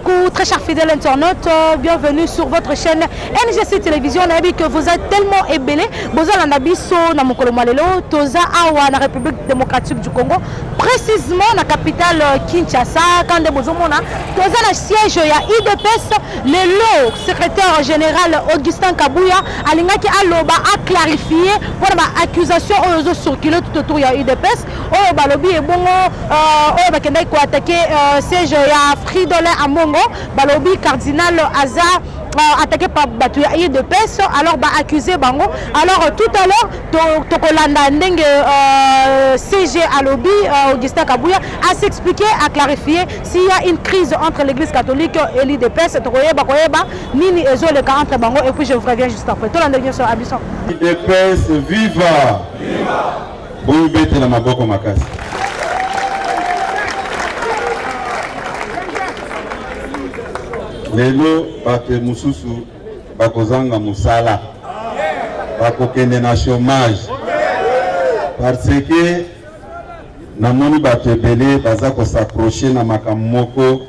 beaucoup, très chers fidèles internautes. Bienvenue sur votre chaîne NGC Télévision. On a vu que vous êtes tellement ébélés. Vous êtes en Abisso, dans mon Kolomalelo, Toza Awa, dans la République démocratique du Congo, précisément dans la capitale Kinshasa. Quand vous avez Toza le siège, il y a IDPS, le secrétaire général Augustin Kabouya, Alingaki Aloba a clarifié pour l'accusation aux circulé tout autour de IDPS. Oh, Balobi et Bongo, oh, Bakendai ko attaqué siège ya Fridolin Amongo, Balobi cardinal Aza attaqué par Batuya IDPS, alors accusé Bango. Alors tout à l'heure, Tokolanda Ndenge CG Alobi, Augustin Kabouya, a s'expliqué, a clarifié s'il y a une crise entre l'église catholique et l'IDPS, Nini Ezo le cas entre Bango, et puis je vous reviens juste après. Tout l'endroit sur Abisson. IDPS, viva! Viva! Bon, bête la maboko makasi. Lelo bate mususu bakozanga musala bakokende na chômage parce que namoni bato ebele baza s'approcher na makambo moko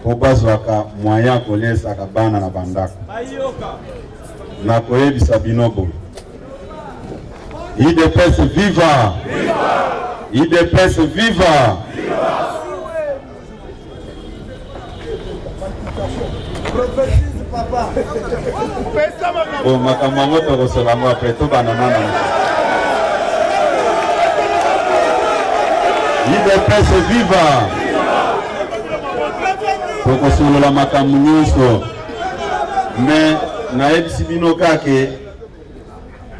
po bazwaka moyen kolesaka bana na bandako na koyebisa bino boye IDPS viva! IDPS viva! Oh, makambo to kosola mo après to banana. IDPS viva! To kosola makambo nyonso. Mais na ebisi bino kake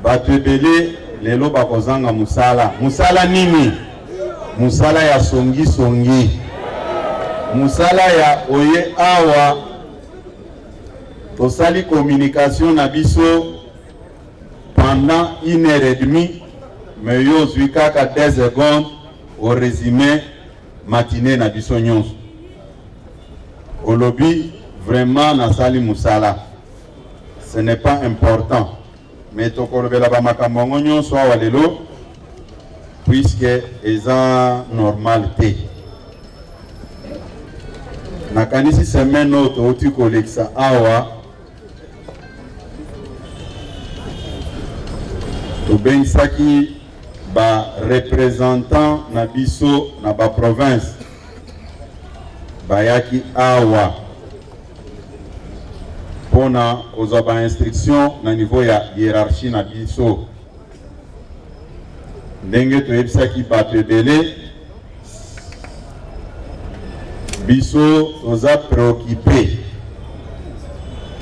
bato ebele lelo bakozanga musala. Musala nini? Musala ya songi songi. Musala ya oye awa tosali communication na biso pendant 1h30 mais yo zwi kaka 10 secondes au résumé matinée na biso nyonso. Olobi vraiment nasali musala. Ce n'est pas important. Mais tokolobela ba makambo nyonso awa lelo puisque eza normalité. Nakanisi semaine oto oti koleksa awa tobengisaki ba représentant na biso na ba province bayaki awa pona kozwa ba instruction na niveau ya hiérarchie na biso ndenge toyebisaki bato ebele biso oza préoccupé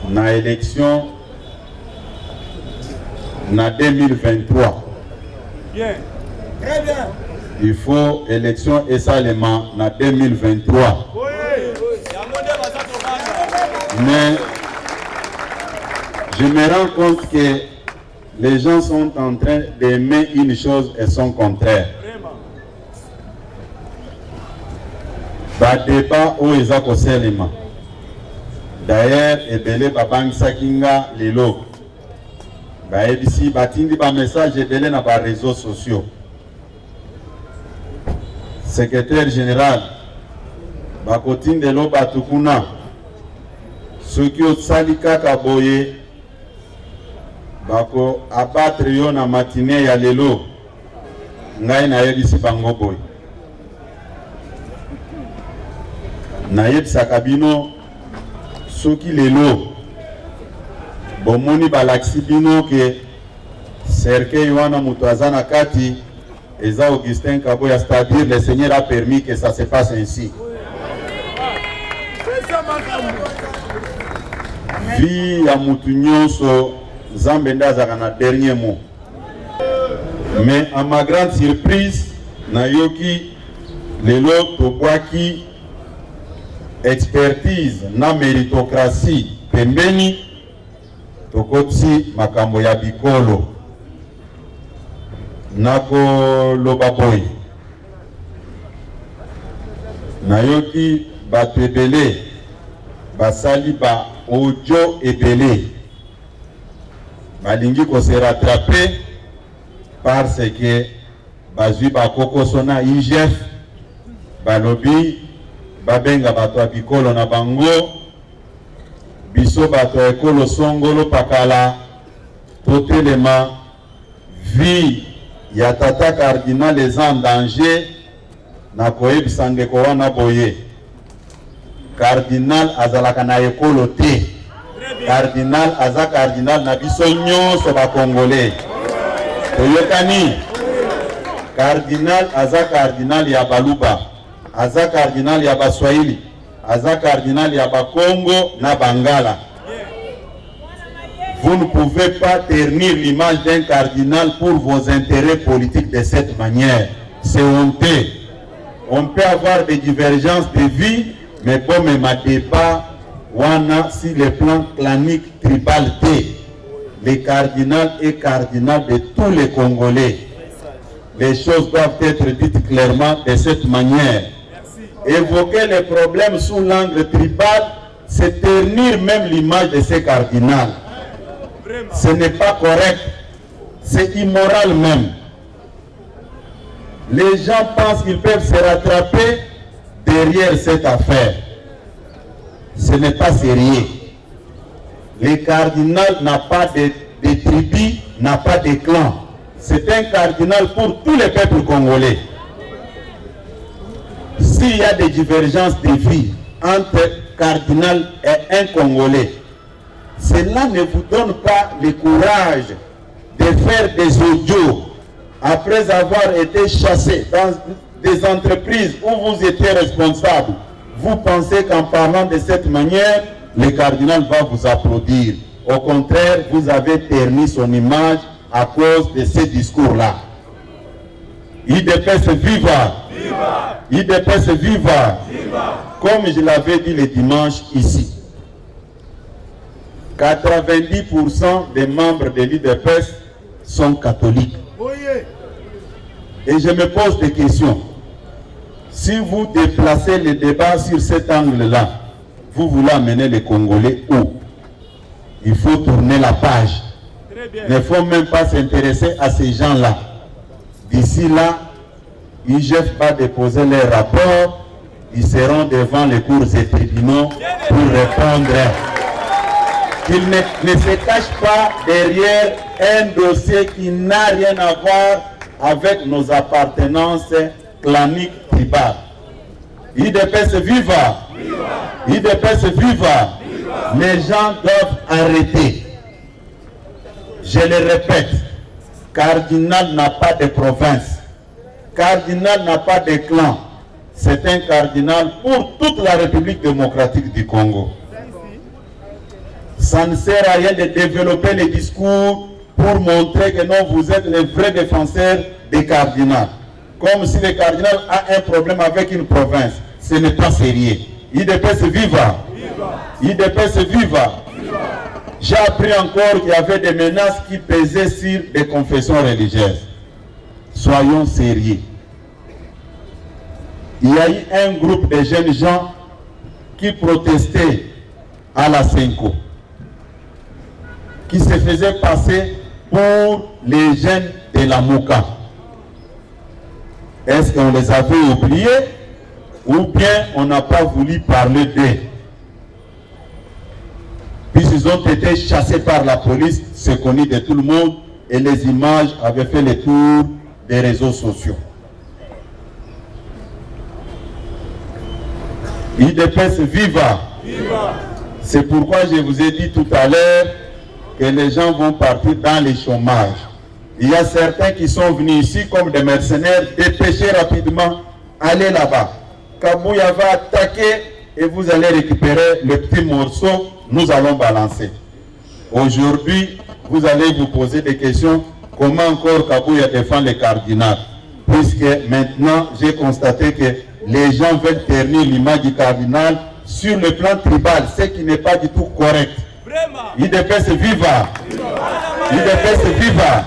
na élection na 2023. Bien. Très bien. Il faut élection esalement na 2023. Oui. Mais je me rends compte que les gens sont en train d'aimer une chose et son contraire. Ba débat o ezako selema. D'ailleurs, ebele babangisa kinga lelo. Ba ebisi batindi ba message ebele na ba réseaux sociaux. Secrétaire général bakotinde lo batukuna. Soki osali kaka boye bako abattre yo na matinée ya lelo. Ngai na yebisi bango boye. Nayebisa kabino soki lelo bomoni balaksi bino ke cercueil wana mutu aza na kati eza Augustin Kabouya, c'est-à-dire le Seigneur a permis que ça se passe ainsi. Vie ya mutu nyonso Nzambe nde azaka na dernier mot. Mais à ma grande surprise nayoki lelo tobwaki expertise na méritocratie pembeni tokotsi makambo ya bikolo nako loba boy nayoki bato ebele basali ba audio ebele balingi ko se rattraper parce que bazwi bakoko sona IGF balobi babenga bato ya bikolo na bango, biso bato ya ekolo songolo pakala, totelema vie ya tata cardinal eza en danger, na koyebisa ndeko wana boye. Cardinal azalaka na ekolo te. Cardinal aza cardinal na biso nyonso ba Congolais. Toyokani. Cardinal aza cardinal ya Baluba, aza cardinal ya Baswahili, aza cardinal ya Bakongo na Bangala. Vous ne pouvez pas ternir l'image d'un cardinal pour vos intérêts politiques de cette manière. C'est honteux. On peut avoir des divergences de vie, mais comme un débat, wana si le plan clanique tribal T, le cardinal est cardinal de tous les Congolais. Les choses doivent être dites clairement de cette manière. Évoquer les problèmes sous l'angle tribal, c'est ternir même l'image de ces cardinals. Ce n'est pas correct, c'est immoral même. Les gens pensent qu'ils peuvent se rattraper derrière cette affaire. Ce n'est pas sérieux. Le cardinal n'a pas de tribus, n'a pas de clan. C'est un cardinal pour tous les peuples congolais. S'il y a des divergences de vie entre cardinal et un Congolais, cela ne vous donne pas le courage de faire des audios après avoir été chassé dans des entreprises où vous étiez responsable. Vous pensez qu'en parlant de cette manière, le cardinal va vous applaudir. Au contraire, vous avez terni son image à cause de ces discours-là. IDPS viva! IDPS viva! Comme je l'avais dit le dimanche ici, 90% des membres de l'IDPS sont catholiques. Et je me pose des questions. Si vous déplacez le débat sur cet angle-là, vous voulez amener les Congolais où? Il faut tourner la page. Il ne faut même pas s'intéresser à ces gens-là. D'ici là, IGF va déposer les rapports. Ils seront devant les cours et tribunaux pour répondre. Qu'ils ne se cachent pas derrière un dossier qui n'a rien à voir avec nos appartenances claniques tribales. IDPS viva! IDPS viva! Les gens doivent arrêter. Je le répète, cardinal n'a pas de province. Cardinal n'a pas de clan. C'est un cardinal pour toute la République démocratique du Congo. Ça ne sert à rien de développer les discours pour montrer que non, vous êtes les vrais défenseurs des cardinals. Comme si le cardinal a un problème avec une province. Ce n'est pas sérieux. IDPS viva! IDPS viva! J'ai appris encore qu'il y avait des menaces qui pesaient sur des confessions religieuses. Soyons sérieux. Il y a eu un groupe de jeunes gens qui protestaient à la Senko, qui se faisaient passer pour les jeunes de la Mouka. Est-ce qu'on les avait oubliés ou bien on n'a pas voulu parler d'eux? Puisqu'ils ont été chassés par la police, c'est connu de tout le monde, et les images avaient fait le tour des réseaux sociaux. IDPS viva! C'est pourquoi je vous ai dit tout à l'heure que les gens vont partir dans les chômages. Il y a certains qui sont venus ici comme des mercenaires, dépêchez rapidement, allez là-bas. Kabouya va attaquer et vous allez récupérer le petit morceau, nous allons balancer. Aujourd'hui, vous allez vous poser des questions, comment encore Kabouya défend les cardinals? Puisque maintenant, j'ai constaté que les gens veulent ternir l'image du cardinal sur le plan tribal, ce qui n'est pas du tout correct. IDPS viva! IDPS viva!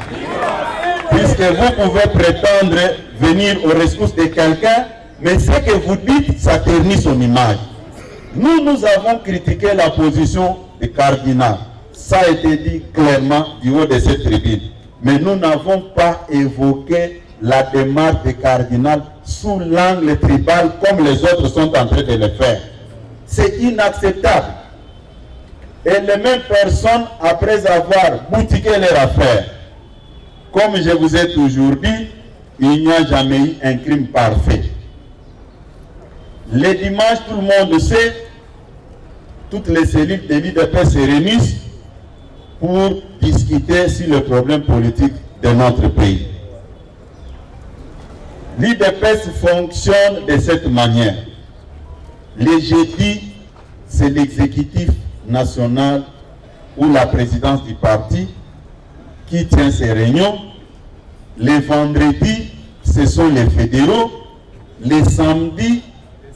Puisque vous pouvez prétendre venir au rescousse de quelqu'un, mais ce que vous dites, ça ternit son image. Nous avons critiqué la position du cardinal. Ça a été dit clairement du haut de cette tribune. Mais nous n'avons pas évoqué la démarche des cardinals sous l'angle tribal comme les autres sont en train de le faire. C'est inacceptable. Et les mêmes personnes, après avoir boutiqué leur affaire, comme je vous ai toujours dit, il n'y a jamais eu un crime parfait. Les dimanches, tout le monde sait, toutes les cellules de l'IDPS se réunissent pour discuter sur le problème politique de notre pays. L'IDPS fonctionne de cette manière. Les jeudis, c'est l'exécutif national ou la présidence du parti qui tient ces réunions. Les vendredis, ce sont les fédéraux. Les samedis,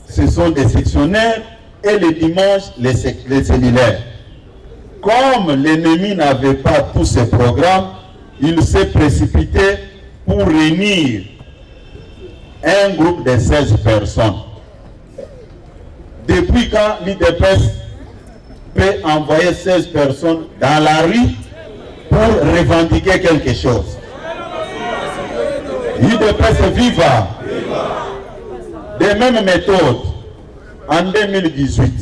ce sont des sectionnaires. Et les dimanches, les cellulaires. Comme l'ennemi n'avait pas tous ces programmes, il s'est précipité pour réunir un groupe de 16 personnes. Depuis quand l'IDPS peut envoyer 16 personnes dans la rue pour revendiquer quelque chose? L'IDPS viva. Des mêmes méthodes. En 2018,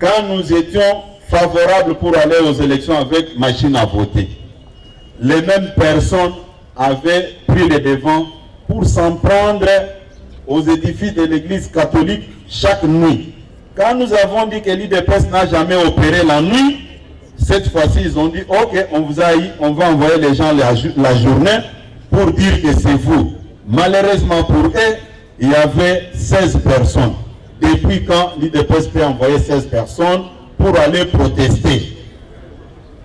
quand nous étions favorables pour aller aux élections avec machine à voter, les mêmes personnes avaient pris le devant pour s'en prendre aux édifices de l'église catholique chaque nuit. Quand nous avons dit que l'IDPS n'a jamais opéré la nuit, cette fois-ci ils ont dit ok, on va envoyer les gens la journée pour dire que c'est vous. Malheureusement pour eux, il y avait 16 personnes. Depuis quand l'IDPS peut envoyer 16 personnes pour aller protester?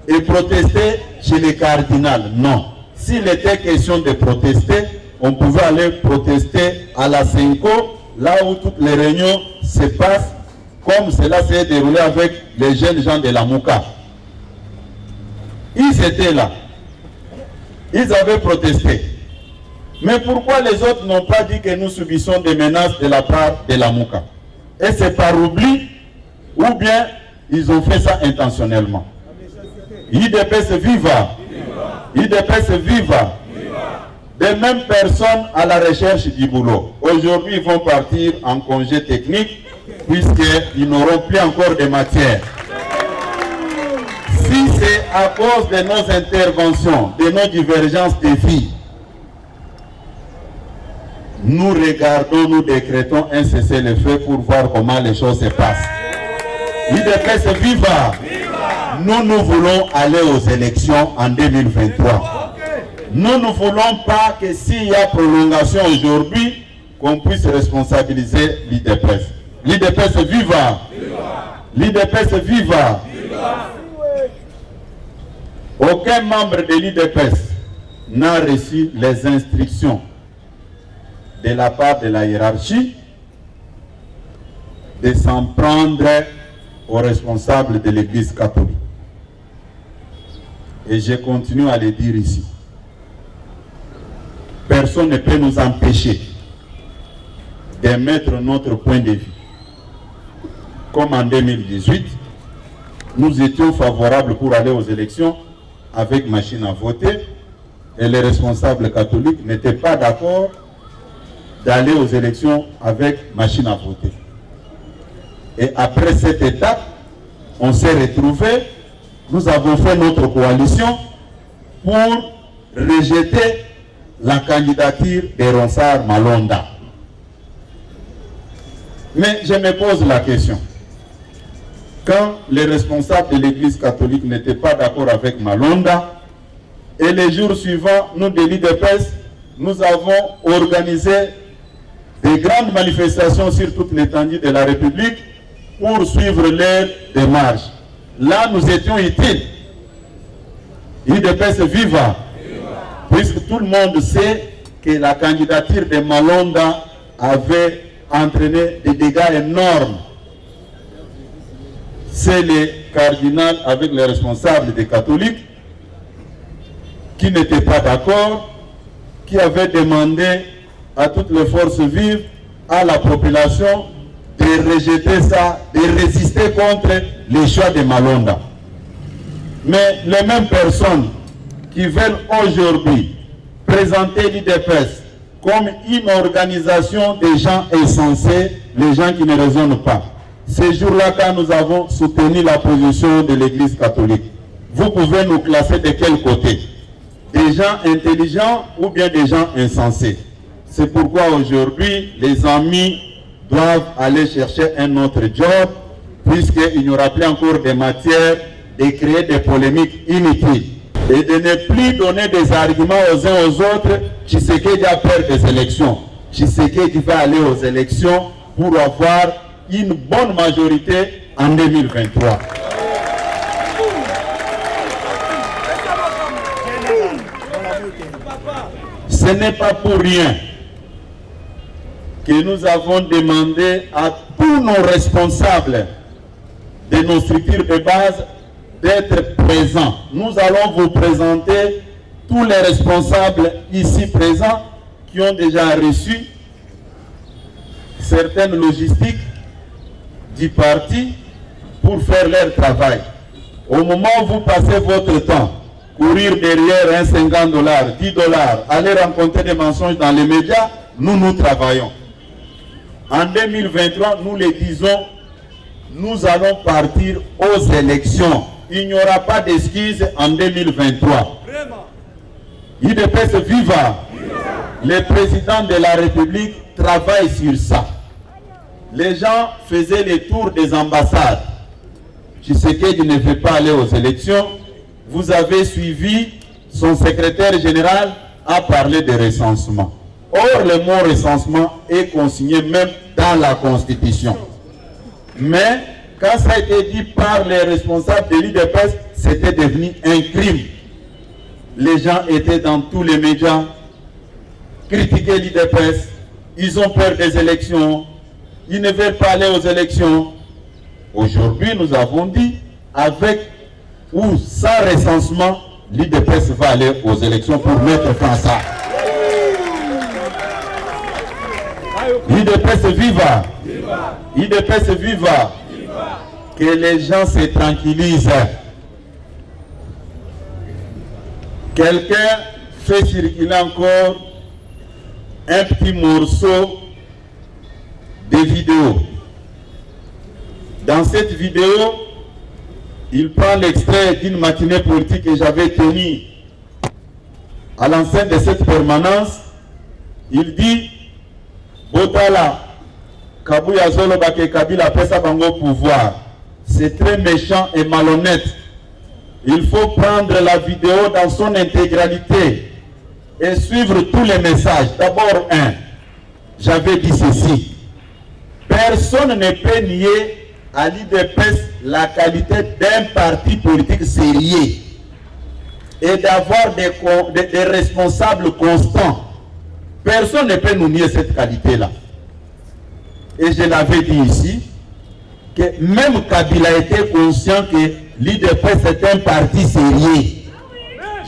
Et protester chez les cardinals? Non. S'il était question de protester, on pouvait aller protester à la Cinco, là où toutes les réunions se passent, comme cela s'est déroulé avec les jeunes gens de la Mouka. Ils étaient là. Ils avaient protesté. Mais pourquoi les autres n'ont pas dit que nous subissons des menaces de la part de la Mouka? Et c'est par oubli, ou bien ils ont fait ça intentionnellement. IDPS viva. IDPS viva. Des mêmes personnes à la recherche du boulot. Aujourd'hui, ils vont partir en congé technique puisqu'ils n'auront plus encore de matière. Si c'est à cause de nos interventions, de nos divergences de vie, nous regardons, nous décrétons un cessez-le-feu pour voir comment les choses se passent. L'IDPS viva. Nous voulons aller aux élections en 2023. Nous ne voulons pas que s'il y a prolongation aujourd'hui, qu'on puisse responsabiliser l'IDPS. L'IDPS viva. L'IDPS viva. Aucun membre de l'IDPS n'a reçu les instructions de la part de la hiérarchie de s'en prendre aux responsables de l'Église catholique. Et je continue à le dire ici. Personne ne peut nous empêcher d'émettre notre point de vue. Comme en 2018, nous étions favorables pour aller aux élections avec machine à voter et les responsables catholiques n'étaient pas d'accord d'aller aux élections avec machine à voter. Et après cette étape, on s'est retrouvés, nous avons fait notre coalition pour rejeter la candidature de Ronsard Malonda. Mais je me pose la question. Quand les responsables de l'Église catholique n'étaient pas d'accord avec Malonda, et les jours suivants, nous de l'IDPS, nous avons organisé des grandes manifestations sur toute l'étendue de la République pour suivre leur démarche. Là, nous étions utiles. l'IDPS viva, puisque tout le monde sait que la candidature de Malonda avait entraîné des dégâts énormes. C'est les cardinals avec les responsables des catholiques qui n'étaient pas d'accord, qui avaient demandé à toutes les forces vives, à la population, de rejeter ça, de résister contre les choix de Malonda. Mais les mêmes personnes qui veulent aujourd'hui présenter l'IDPS comme une organisation des gens insensés, les gens qui ne raisonnent pas. Ces jours-là, quand nous avons soutenu la position de l'Église catholique, vous pouvez nous classer de quel côté? Des gens intelligents ou bien des gens insensés? C'est pourquoi aujourd'hui, les amis doivent aller chercher un autre job, puisqu'il n'y aura plus encore de matière de créer des polémiques inutiles et de ne plus donner des arguments aux uns aux autres. Tshisekedi a peur des élections. Tshisekedi va aller aux élections pour avoir une bonne majorité en 2023. Ce n'est pas pour rien que nous avons demandé à tous nos responsables de nos structures de base d'être présents. Nous allons vous présenter tous les responsables ici présents qui ont déjà reçu certaines logistiques du parti pour faire leur travail. Au moment où vous passez votre temps, courir derrière un $50, $10, aller rencontrer des mensonges dans les médias, nous travaillons. En 2023, nous les disons, nous allons partir aux élections. Il n'y aura pas d'excuses en 2023. IDPS viva! Le président de la République travaille sur ça. Les gens faisaient les tours des ambassades. Tshisekedi ne veut pas aller aux élections. Vous avez suivi, son secrétaire général a parlé de recensement. Or, le mot recensement est consigné même dans la Constitution. Mais, quand ça a été dit par les responsables de l'IDPS, c'était devenu un crime. Les gens étaient dans tous les médias, critiquaient l'IDPS, ils ont peur des élections, ils ne veulent pas aller aux élections. Aujourd'hui, nous avons dit, avec ou sans recensement, l'IDPS va aller aux élections pour mettre fin à ça. IDPS viva! IDPS viva! Que les gens se tranquillisent. Quelqu'un fait circuler encore un petit morceau de vidéo. Dans cette vidéo, il prend l'extrait d'une matinée politique que j'avais tenue à l'enceinte de cette permanence. Il dit Botala, Kabuya Zolo Bake Kabila Pesa Bango pouvoir. C'est très méchant et malhonnête. Il faut prendre la vidéo dans son intégralité et suivre tous les messages. D'abord, j'avais dit ceci. Personne ne peut nier à l'IDPS la qualité d'un parti politique sérieux et d'avoir des responsables constants. Personne ne peut nous nier cette qualité-là. Et je l'avais dit ici, que même Kabila était conscient que l'IDPS est un parti sérieux.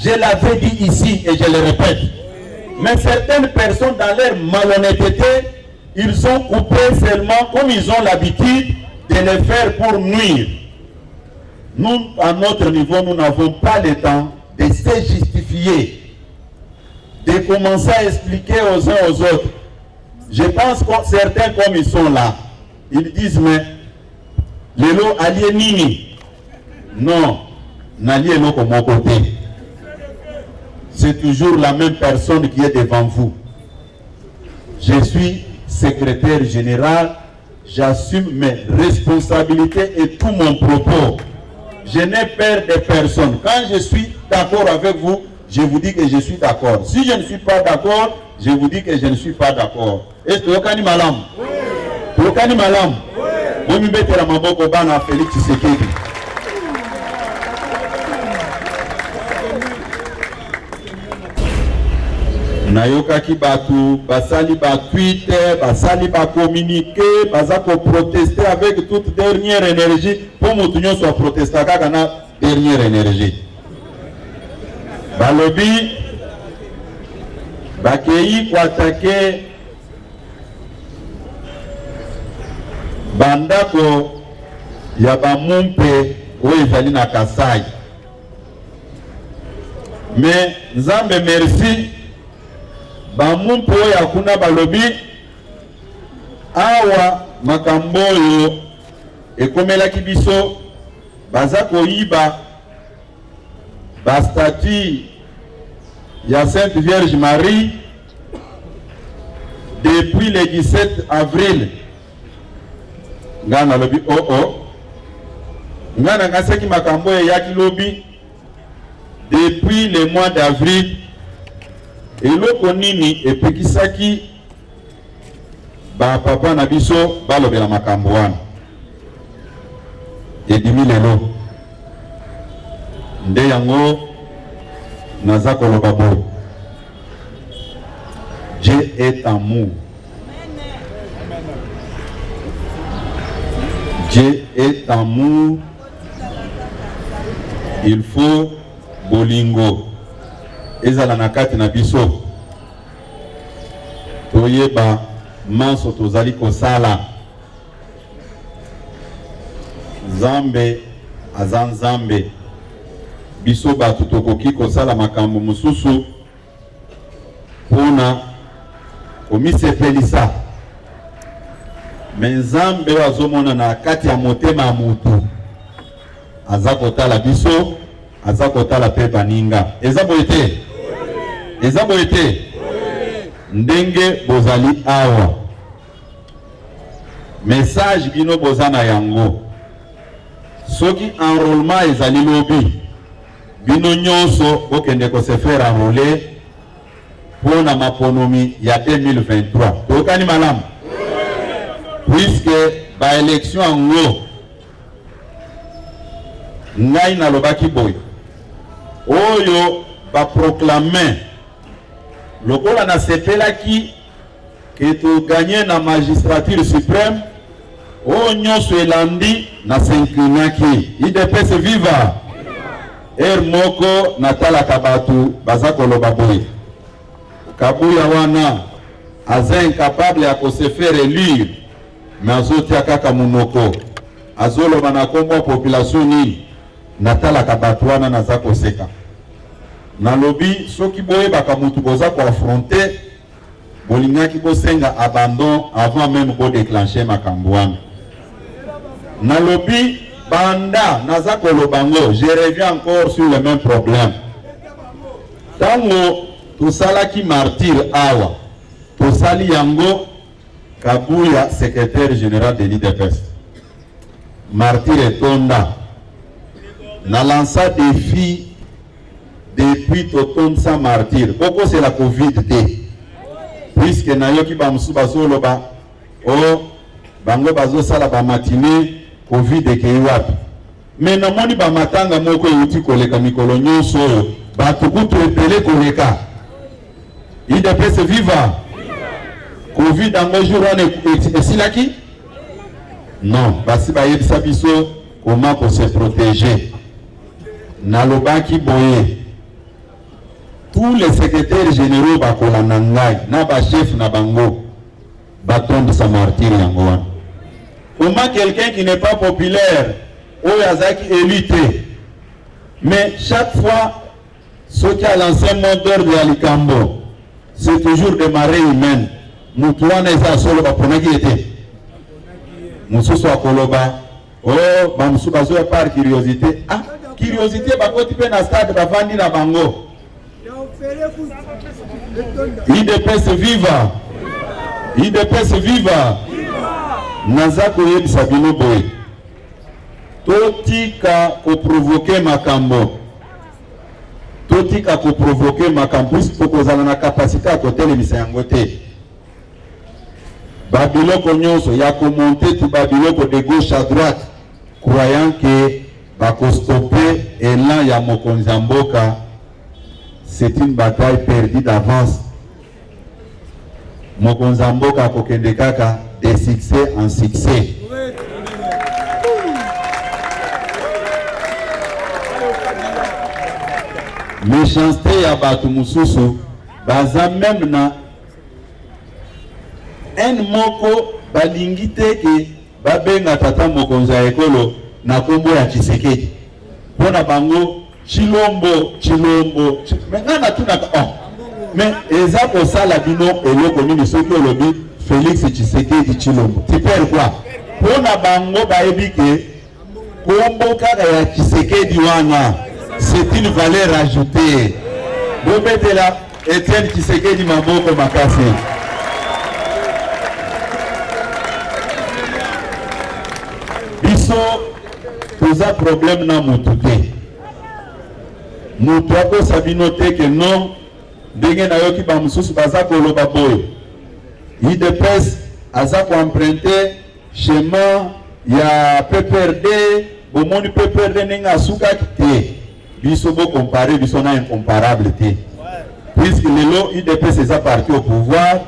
Je l'avais dit ici et je le répète. Mais certaines personnes, dans leur malhonnêteté, ils ont coupé seulement comme ils ont l'habitude de le faire pour nuire. Nous, à notre niveau, nous n'avons pas le temps de se justifier, de commencer à expliquer aux uns aux autres. Je pense que certains, comme ils sont là, ils disent, mais Lelo allié nini? Non, n'allié non comme mon côté. C'est toujours la même personne qui est devant vous. Je suis secrétaire général, j'assume mes responsabilités et tout mon propos. Je n'ai peur de personne. Quand je suis d'accord avec vous, je vous dis que je suis d'accord. Si je ne suis pas d'accord, je vous dis que je ne suis pas d'accord. Est-ce que Okani Malam? Oui. Okani Malam? Oui. Moi, je la maboko bana Félix Tshisekedi. Nayokaki batu, basali ba Twitter, basali ba communiquer, basako protester avec toute dernière énergie pour moutonyo soit protester kaka na dernière énergie. Balobi bakei kwa attaquer bandako ya bamumpe oyo ezali na Kasai. Mais Nzambe merci, bamumpo ya kuna balobi awa makambo oyo ekomelaki biso baza koyiba statue ya Sainte Vierge Marie depuis le 17 avril. Ngana lobi ngana ngaseki makambo ya kilobi depuis le mois d'avril. Eloko nini epekisaki ba papa na biso balobela makambo wana edimi lelo nde yango naza koloba bo. Dieu est amour. Dieu est amour. Il faut bolingo ezala na kati na biso toyeba manso tozali kosala. Nzambe aza Nzambe, biso bato tokoki kosala makambo mosusu mpona komisepelisa, me Nzambe azomona na kati ya motema ya mutu aza kotala biso, aza kotala pe baninga. Eza boye te? Eza boye te? Ndenge bozali awa message bino bozana yango soki enrôlement ezali lobi bino nyonso okende ko se faire enrôler pour na maponomi ya 2023. Tokani malamu? Puisque ba élection ngo ngai na lobaki boy oyo ba proclamer lokola na sepelaki que to gagner na magistrature suprême o nyonso elandi na s'inclinaki IDPS viva moko natala kabatu baza koloba boy kabuya wana aza incapable ya se faire élire mais azotia kaka munoko azoloba na kombo population nini natala kabatu wana naza koseka na lobi soki boye bakamutu boza ko affronter bolingaki bosenga abandon avant même ko déclencher makambo wana. Na lobi banda naza kolobango, je reviens encore sur le même problème. Tango tosalaki martyr awa tosali yango Kabuya secrétaire général de l'IDPS martyr etonda na lança défi depuis toton sa martyr. Pourquoi c'est la Covid-19? Puisque na yoki ba musu bazolo ba bango bazo sala ba matinée Covid ekewapi. Mais na moni ba matanga moko yuti koleka mikolo nyonso ba tukutu epele koleka. IDPS viva. Covid en jour on esilaki? Non, basi ba yebisa biso comment qu'on se protéger. Na lobaki boye tous les secrétaires généraux bakola nangai na ba chef na bango batombe sa martyr yango. Comment quelqu'un qui n'est pas populaire ou yazaki élité mais chaque fois ce qui a l'ancien mot d'ordre de Alikambo c'est toujours des marées humaines. Mutuana eza solo baponaki ete mususu akoloba bamusu bazo ya par curiosité curiosité bakoti pe na stade bavandi na bango. IDPS viva. IDPS viva. Naza koyebisa bino boye totika ko provoquer makambo, totika ko provoquer makambo tokozala na capacité à kotelemisa yango te. Babiloko nyonso ya komonter tout babiloko de gauche à droite croyant que bako stopper elan ya mokonzi ya mboka. C'est une bataille perdue d'avance. Mokonzi ya mboka kokende kaka de succès en succès. Méchanceté ya batu mususu baza même na en moko balingi te ke babenga tata mokonzi ya ekolo na kombo ya Tshisekedi pona bango Chilombo Mengana tunaka mais eza kosala bino eloko nini soki olobi Félix Tshisekedi Tshilombo tu perds quoi pona bango bayebi ke kombo kaka ya Tshisekedi wana c'est une valeur ajoutée bobetela Etienne Tshisekedi maboko makasi. Biso posa problème na mutu te mutu akosa bino te ke non ndenge nayoki bamosusu baza koloba boyo IDPS aza koemprunte chemin ya PPRD bomoni PPRD ndenge asukaki te biso bocompare biso na incomparable te puisque lelo IDPS eza parti au pouvoir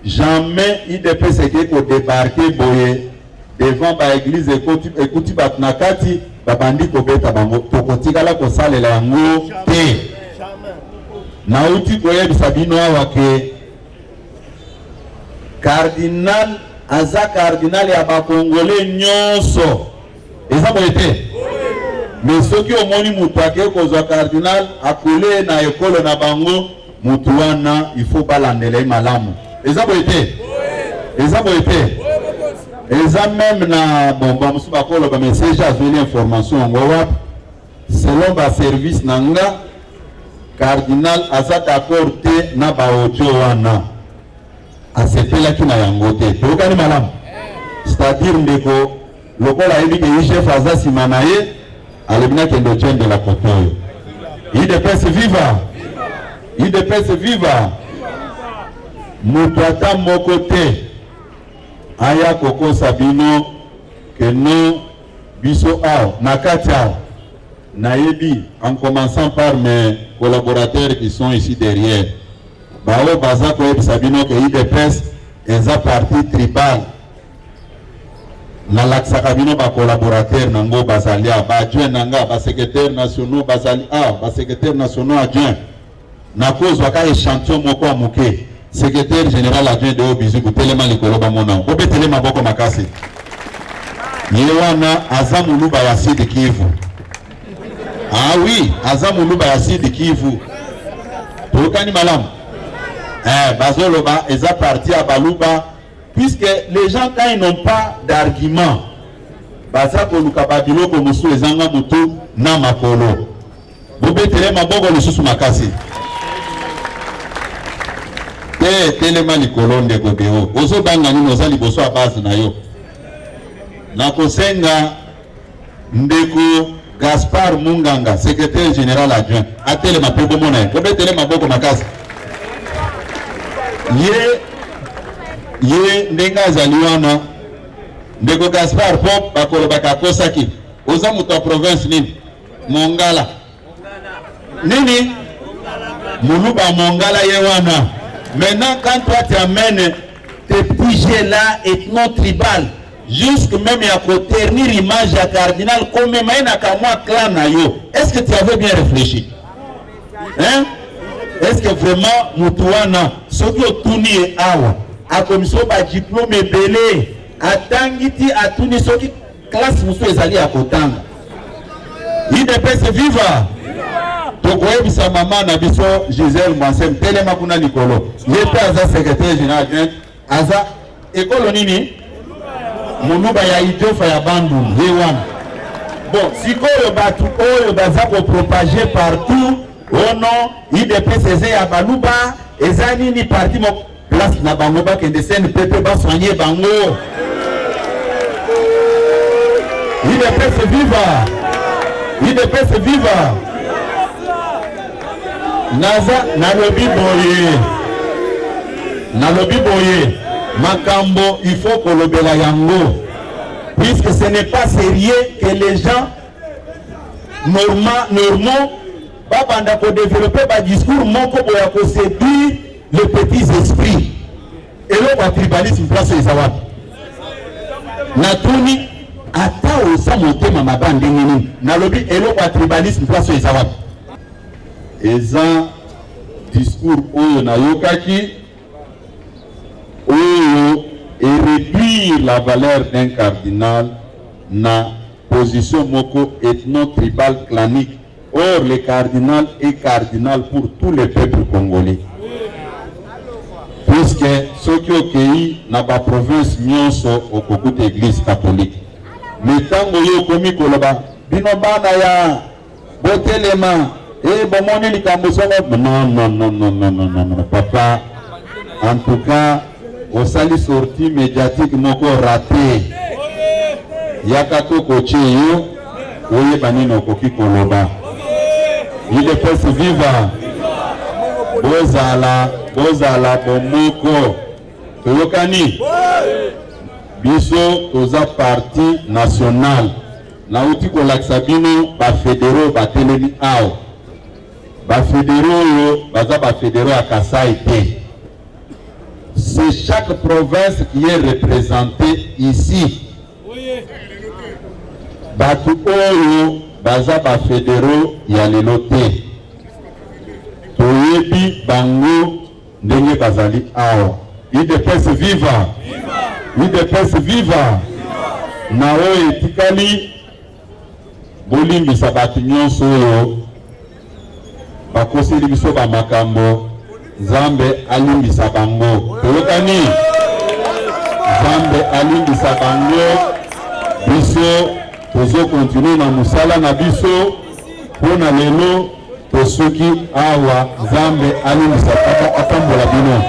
jamais IDPS eke kodébarke boye devant baeglise ekuti bato na kati babandi kobeta bango tokotikala kosalela yango te nauti koyebisa bino awa ke cardinal aza cardinal ya bakongole nyonso eza boye te mais soki omoni mutu ake kozwa cardinal akole na ekolo na bango mutu wana il faut balandela malamu eza boye te eza boye te eza même na bomba musu bakolo ba message azweli information ngo wapi selon ba service nanga cardinal aza d'accord te na ba audio wana asepelaki na yango te tokani malamu c'est-à-dire ndeko lokola yebi ke chef aza sima na ye alebina kendo chende la kotoyo IDPS viva IDPS viva mutu ata moko te aya kokosa bino que non biso awa na kati awa nayebi en commençant par mes collaborateurs qui sont ici derrière bao baza koyebisa bino ke IDPS eza parti tribal nalakisaka bino bacolaborateur nango bazali awa baadjoint nanga basecrétaire nationaux bazali awa basecrétaire nationaux adjoint nakozwaka échantillon moko ya moke secrétaire général adjoint de Obiziku telema likolo bamona obetele maboko makasi ye wana aza muluba ya Sud Kivu. Ah oui, aza muluba ya Sud Kivu tokani malamu bazoloba eza parti à baluba puisque les gens quand ils n'ont pas d'argument baza koluka babiloko musu ezanga mutu na makolo bobetele maboko lisusu makasi telema likolo ndeko beo ozobanga nini oza liboso ya base na yo nakosenga ndeko Gaspard Munganga secrétaire général adjoint atelema pe bomona ye bobetele maboko makasi ye ndenge azali wana ndeko Gaspard po bakolobaka akosaki oza moto ya province nini Mongala nini muluba Mongala ye wana. Maintenant, quand toi tu amènes tes petits jets là, ethno tribal, jusque même à côté, ternir l'image à cardinal, comme même à moi clan na yo, est-ce que tu avais bien réfléchi? Hein? Est-ce que vraiment, Moutouana, ce qui est tourné awa, a commission par diplôme et belé, a tangiti, a tourné ce qui classe Moussou et Zali à Kotanga. IDPS viva! Tokoyebisa mama na biso Gisèle Mwansem telema kuna likolo yepe aza secrétaire général aza ekolo nini muluba ya Idiofa ya Bandu yewana. Bon sikoyo batu oyo baza ko propager partout ono IDPS eza ya baluba eza nini parti mo place na bango ba kende sen pepe ba soigner bango IDPS viva IDPS viva. Naza nalobi boye makambo il faut kolobela yango puisque ce n'est pas sérieux que les gens normaux babanda ko développer ba discours moko boya ko séduire les petits esprits et le tribalisme place ezawapi natuni ata osa motema mabande nini nalobi eloko tribalisme place ezawapi eza discours oyo nayokaki oyo et réduire la valeur d'un cardinal na position moko ethno-tribal clanique. Or le cardinal est cardinal pour tous les peuples congolais. puisque ceux qui ont accueilli dans la province nyonso au coco d'église catholique. Mais tant que yo komi koloba, bino bana ya botelema, bomoni likambo songo. Non, papa. En tout cas, au sali sortie médiatique moko raté. Yakato koche yo, oye banino koki koloba. Il est fait vivant. Bozala bomoko. Toyokani. Biso toza parti national. Na uti ko laksabino ba fédéraux ba telemi ao. Ba fédéraux yo baza ba fédéraux à Kasai té. C'est chaque province qui est représentée ici. Batu oyo baza ba fédéraux ya lelo té. Toyebi bango ndenge bazali ao. UDPS viva. UDPS viva. Nao etikali bolimbisa batu nyonso oyo bakoseli biso ba makambo Nzambe alimbisa bango. Toyokani Nzambe alimbisa bango. Biso tozo continuer na musala na biso pona lelo tosoki awa Nzambe alimbisa atambola bino.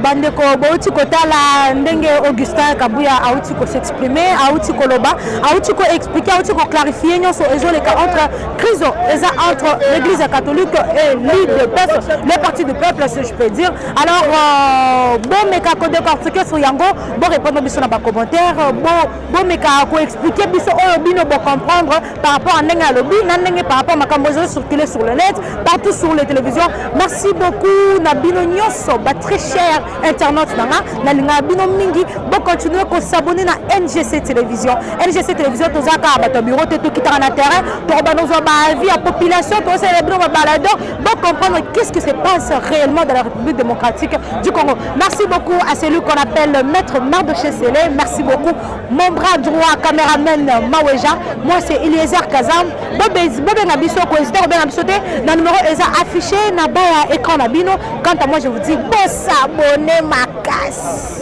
Bandeko bauti kotala ndenge Augustin Kabuya auti ko s'exprimer, auti ko loba, auti ko expliquer, auti ko clarifier nyonso ezoleka entre crise entre l'église catholique et l'UDPS, le parti du peuple si je peux dire. Alors bon meka ko décortiquer sur yango, bon répondre biso na ba commentaire, bon meka ko expliquer biso oyo bino bo comprendre par rapport à ndenge alobi, ndenge par rapport makambo zo circuler sur le net, partout sur les télévisions. Merci beaucoup na bino nyonso, ba très cher internautes na linga bino mingi, bon continuer ko s'abonner na NGC télévision. NGC télévision tozaka ba to bureau te to kitana na terrain, to ba nozo ba vie à population, to célébrer ba balado, bon comprendre qu'est-ce qui se passe réellement dans la République démocratique du Congo. Merci beaucoup à celui qu'on appelle Maître Mardoché Sélé. Merci beaucoup mon bras droit caméraman Maweja. Moi c'est Eliezer Kazam. Bobe na biso ko hésiter ko ben na biso te, na numéro est affiché na bas écran na bino. Quant à moi je vous dis bon s'abonner ma casse.